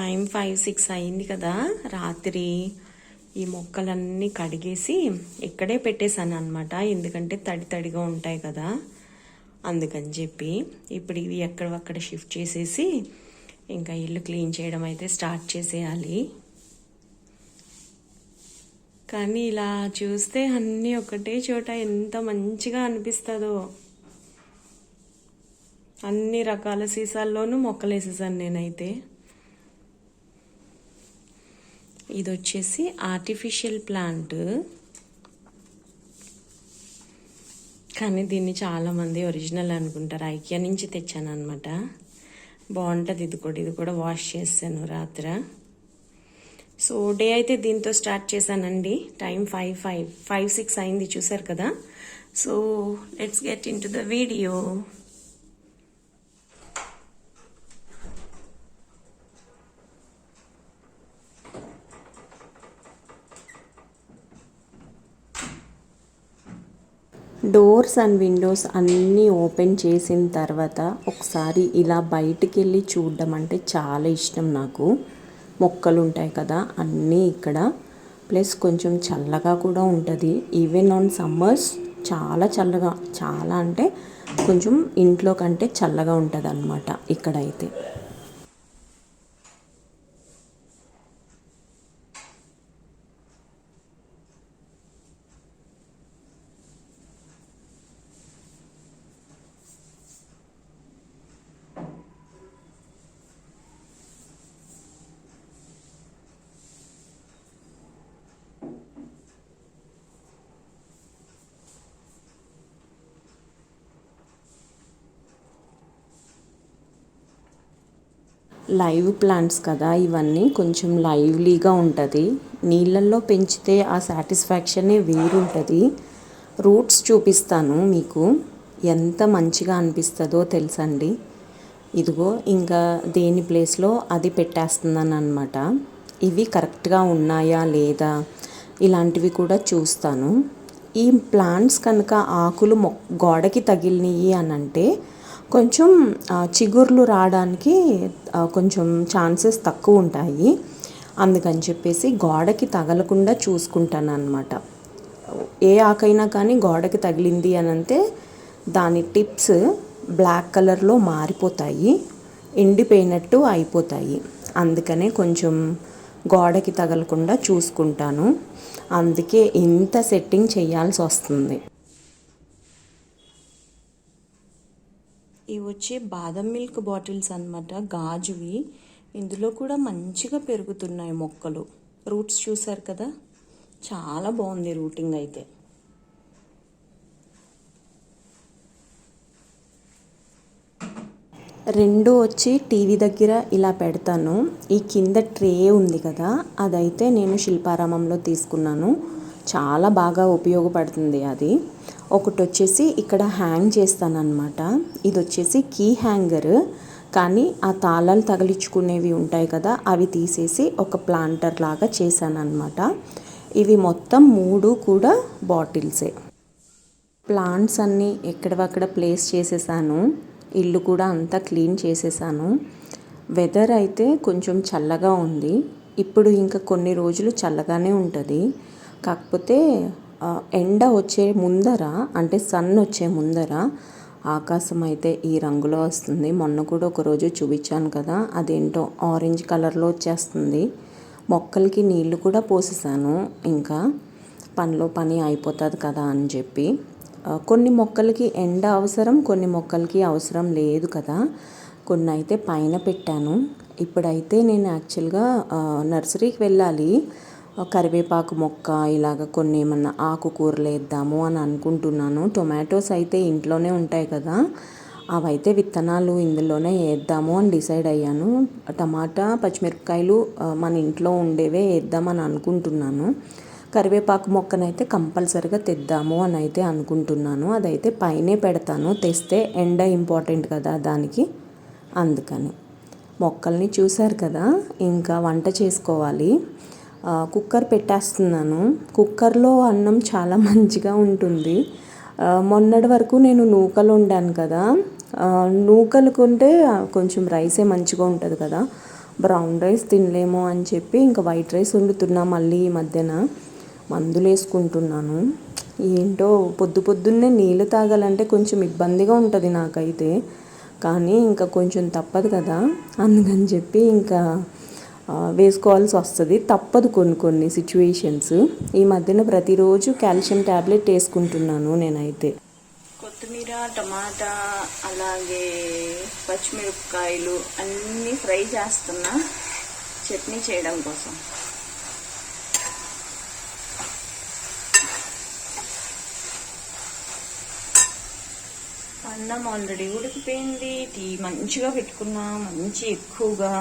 Time 5-6 అయింది కదా. రాత్రి ఈ మొక్కలన్నీ కడిగేసి ఇక్కడే పెట్టేశాను అనమాట. ఎందుకంటే తడి తడిగా ఉంటాయి కదా, అందుకని చెప్పి ఇప్పుడు ఇవి ఎక్కడక్కడ షిఫ్ట్ చేసేసి ఇంకా ఇల్లు క్లీన్ చేయడం అయితే స్టార్ట్ చేసేయాలి. కానీ ఇలా చూస్తే అన్నీ ఒకటే చోట ఎంత మంచిగా అనిపిస్తుందో. అన్ని రకాల సీసాల్లోనూ మొక్కలు వేసేసాను నేనైతే. ఇది వచ్చేసి ఆర్టిఫిషియల్ ప్లాంట్, కానీ దీన్ని చాలామంది ఒరిజినల్ అనుకుంటారు. ఐకియా నుంచి తెచ్చాను అనమాట. బాగుంటుంది. ఇది కూడా వాష్ చేశాను రాత్రి. సో డే అయితే దీంతో స్టార్ట్ చేశానండి. టైం 5-6 అయింది, చూసారు కదా. So let's get in to the video. Doors and Windows అన్నీ ఓపెన్ చేసిన తర్వాత ఒకసారి ఇలా బయటికి వెళ్ళి చూడడం అంటే చాలా ఇష్టం నాకు. మొక్కలు ఉంటాయి కదా అన్నీ ఇక్కడ, ప్లస్ కొంచెం చల్లగా కూడా ఉంటుంది. ఈవెన్ ఆన్ సమ్మర్స్ చాలా చల్లగా, చాలా అంటే కొంచెం ఇంట్లో కంటే చల్లగా ఉంటుంది అన్నమాట ఇక్కడైతే. లైవ్ ప్లాంట్స్ కదా ఇవన్నీ, కొంచెం లైవ్లీగా ఉంటుంది. నీళ్ళల్లో పెంచితే ఆ సాటిస్ఫాక్షనే వేరుంటుంది. రూట్స్ చూపిస్తాను మీకు, ఎంత మంచిగా అనిపిస్తుందో తెలుసండి. ఇదిగో ఇంకా దేని ప్లేస్లో అది పెట్టేస్తున్నాను అనమాట. ఇవి కరెక్ట్గా ఉన్నాయా లేదా ఇలాంటివి కూడా చూస్తాను. ఈ ప్లాంట్స్ కనుక ఆకులు గోడకి తగిలినవి అని అంటే కొంచెం చిగుర్లు రావడానికి కొంచెం ఛాన్సెస్ తక్కువ ఉంటాయి. అందుకని చెప్పేసి గోడకి తగలకుండా చూసుకుంటాను అన్నమాట. ఏ ఆకైనా కానీ గోడకి తగిలింది అని అంటే దాని టిప్స్ బ్లాక్ కలర్లో మారిపోతాయి, ఎండిపోయినట్టు అయిపోతాయి. అందుకనే కొంచెం గోడకి తగలకుండా చూసుకుంటాను. అందుకే ఇంత సెట్టింగ్ చేయాల్సి వస్తుంది. ఇవి వచ్చి బాదం మిల్క్ బాటిల్స్ అన్నమాట, గాజువి. ఇందులో కూడా మంచిగా పెరుగుతున్నాయి మొక్కలు. రూట్స్ చూసారు కదా, చాలా బాగుంది రూటింగ్ అయితే. రెండు వచ్చి టీవీ దగ్గర ఇలా పెడతాను. ఈ కింద ట్రే ఉంది కదా, అదైతే నేను శిల్పారామంలో తీసుకున్నాను. చాలా బాగా ఉపయోగపడుతుంది అది. ఒకటి వచ్చేసి ఇక్కడ హ్యాంగ్ చేస్తానన్నమాట. ఇది వచ్చేసి కీ హ్యాంగర్, కానీ ఆ తాళాలు తగిలించుకునేవి ఉంటాయి కదా, అవి తీసేసి ఒక ప్లాంటర్ లాగా చేశాను అనమాట. ఇవి మొత్తం 3 కూడా బాటిల్సే. ప్లాంట్స్ అన్నీ ఎక్కడవక్కడ ప్లేస్ చేసేసాను. ఇల్లు కూడా అంతా క్లీన్ చేసేసాను. వెదర్ అయితే కొంచెం చల్లగా ఉంది. ఇప్పుడు ఇంకా కొన్ని రోజులు చల్లగానే ఉంటుంది. కాకపోతే ఎండ వచ్చే ముందర, అంటే సన్ వచ్చే ముందర ఆకాశం అయితే ఈ రంగులో వస్తుంది. మొన్న కూడా ఒకరోజు చూపించాను కదా, అదేంటో ఆరెంజ్ కలర్లో వచ్చేస్తుంది. మొక్కలకి నీళ్లు కూడా పోసేసాను. ఇంకా పనిలో పని అయిపోతుంది కదా అని చెప్పి. కొన్ని మొక్కలకి ఎండ అవసరం, కొన్ని మొక్కలకి అవసరం లేదు కదా. కొన్ని అయితే పైన పెట్టాను. ఇప్పుడైతే నేను యాక్చువల్గా నర్సరీకి వెళ్ళాలి. కరివేపాకు మొక్క, ఇలాగ కొన్ని ఏమన్నా ఆకుకూరలు వేద్దాము అని అనుకుంటున్నాను. టొమాటోస్ అయితే ఇంట్లోనే ఉంటాయి కదా, అవైతే విత్తనాలు ఇందులోనే వేద్దాము అని డిసైడ్ అయ్యాను. టమాటా, పచ్చిమిరపకాయలు మన ఇంట్లో ఉండేవే వేద్దామని అనుకుంటున్నాను. కరివేపాకు మొక్కనైతే కంపల్సరిగా తెద్దాము అని అయితే అనుకుంటున్నాను. అదైతే పైనే పెడతాను, తెస్తే ఎండ ఇంపార్టెంట్ కదా దానికి, అందుకని. మొక్కల్ని చూశారు కదా, ఇంకా వంట చేసుకోవాలి. కుక్కర్ పెట్టేస్తున్నాను. కుక్కర్లో అన్నం చాలా మంచిగా ఉంటుంది. మొన్నటి వరకు నేను నూకలు వండాను కదా, నూకలు కొంటే కొంచెం రైసే మంచిగా ఉంటుంది కదా. బ్రౌన్ రైస్ తినలేమో అని చెప్పి ఇంకా వైట్ రైస్ వండుతున్నా. మళ్ళీ ఈ మధ్యన మందులు వేసుకుంటున్నాను. ఏంటో పొద్దున్నే నీళ్ళు తాగాలంటే కొంచెం ఇబ్బందిగా ఉంటుంది నాకైతే. కానీ ఇంకా కొంచెం తప్పదు కదా, అందుకని చెప్పి ఇంకా వేసుకోవాల్సి వస్తుంది. తప్పదు కొన్ని సిచ్యువేషన్స్. ఈ మధ్యన ప్రతిరోజు కాల్షియం ట్యాబ్లెట్ వేసుకుంటున్నాను నేనైతే. కొత్తిమీర, టమాటా, అలాగే పచ్చిమిరపకాయలు అన్నీ ఫ్రై చేస్తున్నా చట్నీ చేయడం కోసం. అన్నం ఆల్రెడీ ఉడికిపోయింది. టీ మంచిగా పెట్టుకున్నా, మంచి ఎక్కువగా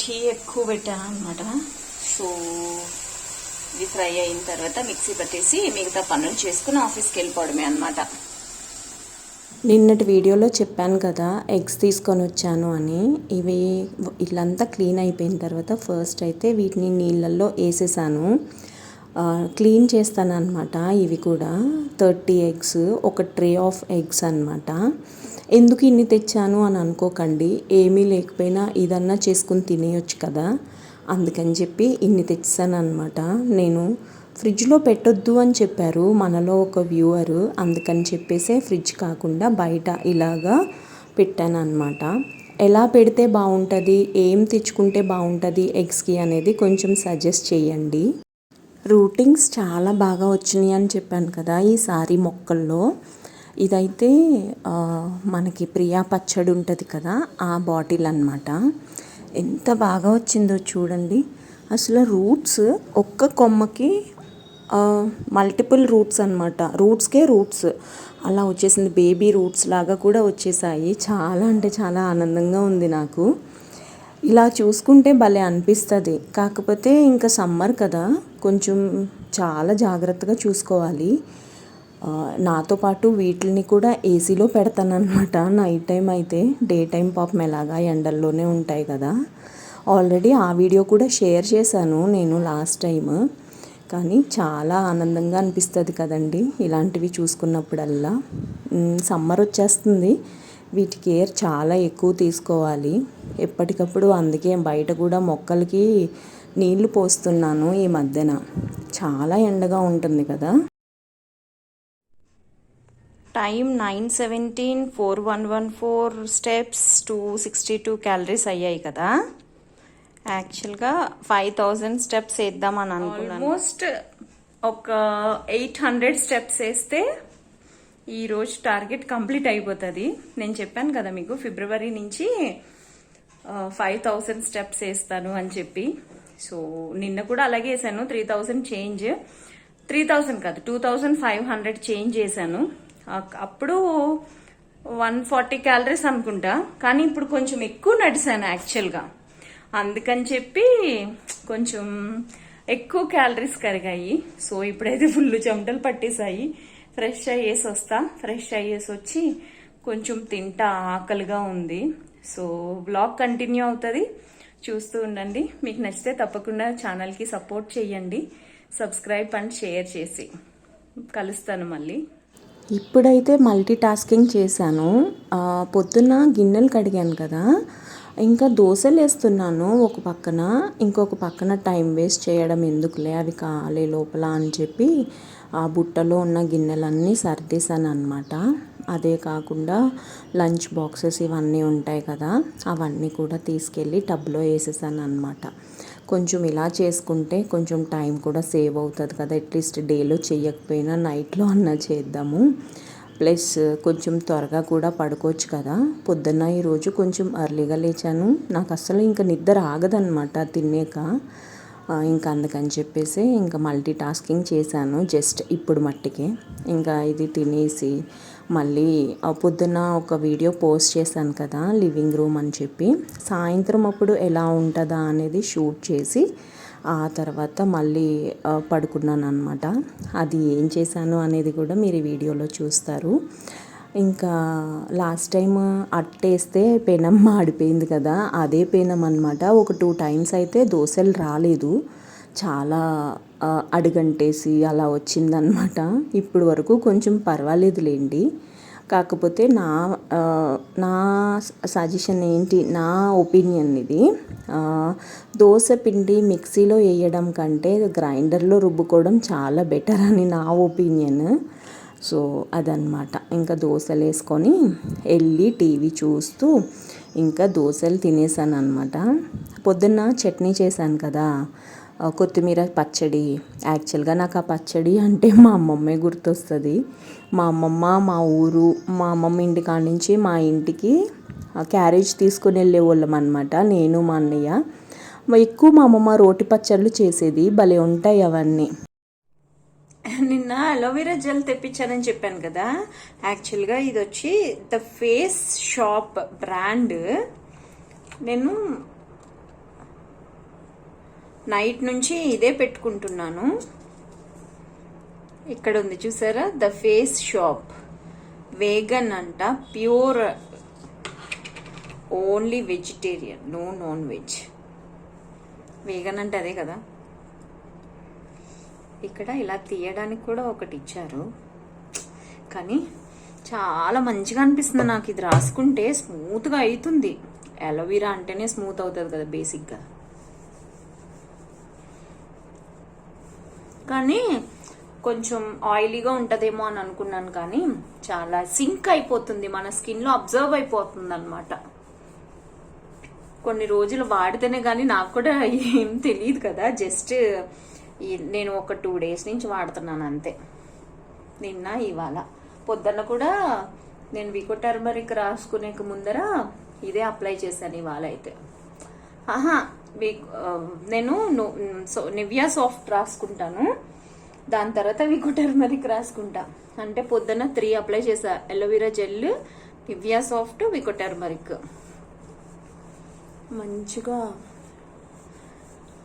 టీ ఎక్కువ పెట్టాను అనమాట. సో ఇది ఫ్రై అయిన తర్వాత మిక్సీ పట్టేసి మిగతా పనులు చేసుకుని ఆఫీస్కి వెళ్ళిపోవడమే అనమాట. నిన్నటి వీడియోలో చెప్పాను కదా ఎగ్స్ తీసుకొని వచ్చాను అని. ఇవి ఇల్లంతా క్లీన్ అయిపోయిన తర్వాత ఫస్ట్ అయితే వీటిని నీళ్ళల్లో వేసేసాను. క్లీన్ చేస్తాను అనమాట. ఇవి కూడా 30 ఎగ్స్, ఒక ట్రే ఆఫ్ ఎగ్స్ అనమాట. ఎందుకు ఇన్ని తెచ్చాను అని అనుకోకండి, ఏమీ లేకపోయినా ఇదన్నా చేసుకుని తినేయొచ్చు కదా, అందుకని చెప్పి ఇన్ని తెచ్చాను అనమాట. నేను ఫ్రిడ్జ్లో పెట్టొద్దు అని చెప్పారు మనలో ఒక వ్యూవరు, అందుకని చెప్పేసి ఫ్రిడ్జ్ కాకుండా బయట ఇలాగా పెట్టాను అనమాట. ఎలా పెడితే బాగుంటుంది, ఏం తెచ్చుకుంటే బాగుంటుంది ఎగ్స్కి అనేది కొంచెం సజెస్ట్ చేయండి. రూటింగ్స్ చాలా బాగా వచ్చినాయి అని చెప్పాను కదా ఈసారి మొక్కల్లో. ఇదైతే మనకి ప్రియా పచ్చడి ఉంటుంది కదా, ఆ బాటిల్ అన్నమాట. ఎంత బాగా వచ్చిందో చూడండి. అసలు రూట్స్ ఒక్క కొమ్మకి మల్టిపుల్ రూట్స్ అనమాట. రూట్స్కే రూట్స్ అలా వచ్చేసింది. బేబీ రూట్స్ లాగా కూడా వచ్చేసాయి. చాలా అంటే చాలా ఆనందంగా ఉంది నాకు. ఇలా చూసుకుంటే భలే అనిపిస్తుంది. కాకపోతే ఇంకా సమ్మర్ కదా, కొంచెం చాలా జాగ్రత్తగా చూసుకోవాలి. నాతో పాటు వీటిని కూడా ఏసీలో పెడతానన్నమాట నైట్ టైం అయితే. డే టైం పాపం ఎలాగా ఎండల్లోనే ఉంటాయి కదా. ఆల్రెడీ ఆ వీడియో కూడా షేర్ చేశాను నేను లాస్ట్ టైం. కానీ చాలా ఆనందంగా అనిపిస్తుంది కదండి ఇలాంటివి చూసుకున్నప్పుడల్లా. సమ్మర్ వచ్చేస్తుంది, వీటి కేర్ చాలా ఎక్కువ తీసుకోవాలి ఎప్పటికప్పుడు. అందుకే బయట కూడా మొక్కలకి నీళ్లు పోస్తున్నాను ఈ మధ్యన. చాలా ఎండగా ఉంటుంది కదా. టైం 9:17, 4114 స్టెప్స్, 262 క్యాలరీస్ అయ్యాయి కదా. యాక్చువల్గా 5000 స్టెప్స్ వేద్దామని అనుకున్నాను. ఆల్మోస్ట్ ఒక 800 స్టెప్స్ వేస్తే ఈరోజు టార్గెట్ కంప్లీట్ అయిపోతుంది. నేను చెప్పాను కదా మీకు ఫిబ్రవరి నుంచి 5000 స్టెప్స్ వేస్తాను అని చెప్పి. సో నిన్న కూడా అలాగే వేసాను. 3000 చేంజ్, 3000 కాదు 2500 చేంజ్ చేశాను. అప్పుడు 140 క్యాలరీస్ అనుకుంటా. కానీ ఇప్పుడు కొంచెం ఎక్కువ నడిచాను యాక్చువల్గా, అందుకని చెప్పి కొంచెం ఎక్కువ క్యాలరీస్ కరిగాయి. సో ఇప్పుడైతే ఫుల్ చెమటలు పట్టేశాయి. ఫ్రెష్ అయ్యేసి వస్తా. ఫ్రెష్ అయ్యేసి వచ్చి కొంచెం తింటా, ఆకలిగా ఉంది. సో బ్లాగ్ కంటిన్యూ అవుతుంది, చూస్తూ ఉండండి. మీకు నచ్చితే తప్పకుండా ఛానల్కి సపోర్ట్ చేయండి, సబ్స్క్రైబ్ అండ్ షేర్ చేసి. కలుస్తాను మళ్ళీ. ఇప్పుడైతే మల్టీ టాస్కింగ్ చేశాను. పొద్దున్న గిన్నెలు కడిగాను కదా, ఇంకా దోశలు వేస్తున్నాను ఒక పక్కన. ఇంకొక పక్కన టైం వేస్ట్ చేయడం ఎందుకులే, అవి కాలే లోపల అని చెప్పి ఆ బుట్టలో ఉన్న గిన్నెలన్నీ సర్దేశాను అనమాట. అదే కాకుండా లంచ్ బాక్సెస్ ఇవన్నీ ఉంటాయి కదా, అవన్నీ కూడా తీసుకెళ్ళి టబ్లో వేసేసాను అనమాట. కొంచెం ఇలా చేసుకుంటే కొంచెం టైం కూడా సేవ్ అవుతుంది కదా. అట్లీస్ట్ డేలో చేయకపోయినా నైట్లో అన్నా చేద్దాము. ప్లస్ కొంచెం త్వరగా కూడా పడుకోవచ్చు కదా. పొద్దున్న ఈరోజు కొంచెం ఎర్లీగా లేచాను. నాకు అసలు ఇంకా నిద్ర ఆగదనమాట తిన్నాక. ఇంకా అందుకని చెప్పేసి ఇంకా మల్టీ టాస్కింగ్ చేశాను జస్ట్ ఇప్పుడు మట్టికి. ఇంకా ఇది తినేసి మళ్ళీ పొద్దున్న ఒక వీడియో పోస్ట్ చేశాను కదా లివింగ్ రూమ్ అని చెప్పి. సాయంత్రం అప్పుడు ఎలా ఉంటుందా అనేది షూట్ చేసి ఆ తర్వాత మళ్ళీ పడుకున్నాను అనమాట. అది ఏం చేశాను అనేది కూడా మీరు ఈ వీడియోలో చూస్తారు. ఇంకా లాస్ట్ టైం అట్టేస్తే పెనం మాడిపోయింది కదా, అదే పెనం అనమాట. ఒక 2 టైమ్స్ అయితే దోశలు రాలేదు, చాలా అడుగంటేసి అలా వచ్చిందనమాట. ఇప్పుడు వరకు కొంచెం పర్వాలేదులేండి, కాకపోతే నా సజెషన్ ఏంటి, నా ఒపీనియన్ ఇది, దోశ పిండి మిక్సీలో వేయడం కంటే గ్రైండర్లో రుబ్బుకోవడం చాలా బెటర్ అని నా ఒపీనియన్. సో అదనమాట. ఇంకా దోశలు వేసుకొని వెళ్ళి టీవీ చూస్తూ ఇంకా దోశలు తినేసాను అనమాట. పొద్దున్న చట్నీ చేశాను కదా, కొత్తిమీర పచ్చడి. యాక్చువల్గా నాకు ఆ పచ్చడి అంటే మా అమ్మమ్మే గుర్తొస్తుంది. మా అమ్మమ్మ మా ఊరు, మా అమ్మమ్మ ఇంటి కాడ నుంచి మా ఇంటికి క్యారేజ్ తీసుకుని వెళ్ళేవాళ్ళం అనమాట, నేను మా అన్నయ్య. ఎక్కువ మా అమ్మమ్మ రోటి పచ్చళ్ళు చేసేది, భలే ఉంటాయి అవన్నీ. నిన్న అలోవెరా జెల్ తెప్పించానని చెప్పాను కదా, యాక్చువల్గా ఇది వచ్చి ద ఫేస్ షాప్ బ్రాండ్. నేను నైట్ నుంచి ఇదే పెట్టుకుంటున్నాను. ఇక్కడ ఉంది చూసారా, ద ఫేస్ షాప్, వేగన్ అంట, pure only vegetarian, no non veg. Vegan అంటే అదే కదా. ఇక్కడ ఇలా తీయడానికి కూడా ఒకటి ఇచ్చారు, కానీ చాలా మంచిగా అనిపిస్తుంది నాకు. ఇది రాసుకుంటే స్మూత్గా అవుతుంది. అలోవెరా అంటేనే స్మూత్ అవుతుంది కదా బేసిక్గా, కానీ కొంచెం ఆయిలీగా ఉంటుందేమో అని అనుకున్నాను, కానీ చాలా సింక్ అయిపోతుంది, మన స్కిన్లో అబ్జర్వ్ అయిపోతుంది అనమాట. కొన్ని రోజులు వాడితేనే కానీ నాకు కూడా ఏం తెలియదు కదా, జస్ట్ నేను ఒక 2 days నుంచి వాడుతున్నాను అంతే. నిన్న ఇవాళ పొద్దున్న కూడా నేను వికో టర్మరిక్ రాసుకునే ముందర ఇదే అప్లై చేశాను. ఇవాళ అయితే నేను నివ్యా సాఫ్ట్ రాసుకుంటాను, దాని తర్వాత వికో టర్మరిక్ రాసుకుంటా. అంటే పొద్దున్న 3 అప్లై చేసా, aloe vera gel, Nivea soft, Vicco turmeric. మంచిగా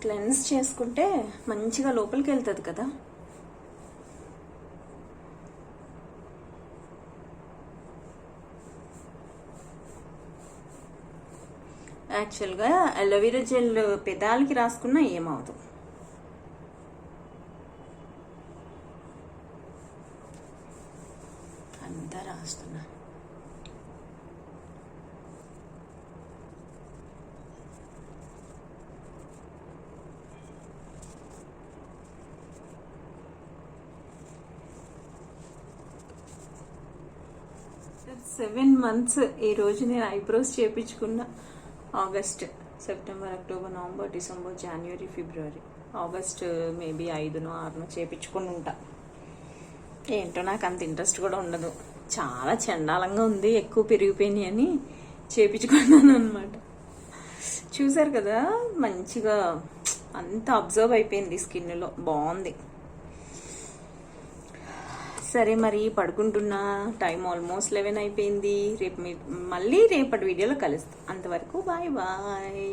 క్లెన్స్ చేసుకుంటే మంచిగా లోపలికి వెళ్తుంది కదా. యాక్చువల్గా అలోవెరా జెల్ పెదాలకి రాసుకున్నా ఏమవుదు. అంతా రాస్తున్నా. సెవెన్ మంత్స్ ఈ రోజు నేను ఐబ్రోస్ చేయించుకున్నా. August, September, October, November, December, జనవరి, ఫిబ్రవరి, ఆగస్ట్ మేబీ 5నో 6నో చేయించుకుని ఉంటా. ఏంటో నాకు అంత ఇంట్రెస్ట్ కూడా ఉండదు, చాలా చండాలంగా ఉంది, ఎక్కువ పెరిగిపోయినాయి అని చేయించుకున్నాను అనమాట. చూసారు కదా, మంచిగా అంత అబ్జర్వ్ అయిపోయింది స్కిన్లో, బాగుంది. సరే మరి పడుకుంటున్నా, టైం ఆల్మోస్ట్ 11 అయిపోయింది. మళ్ళీ రేపటి వీడియోలో కలుస్తాం. అంతవరకు బాయ్ బాయ్.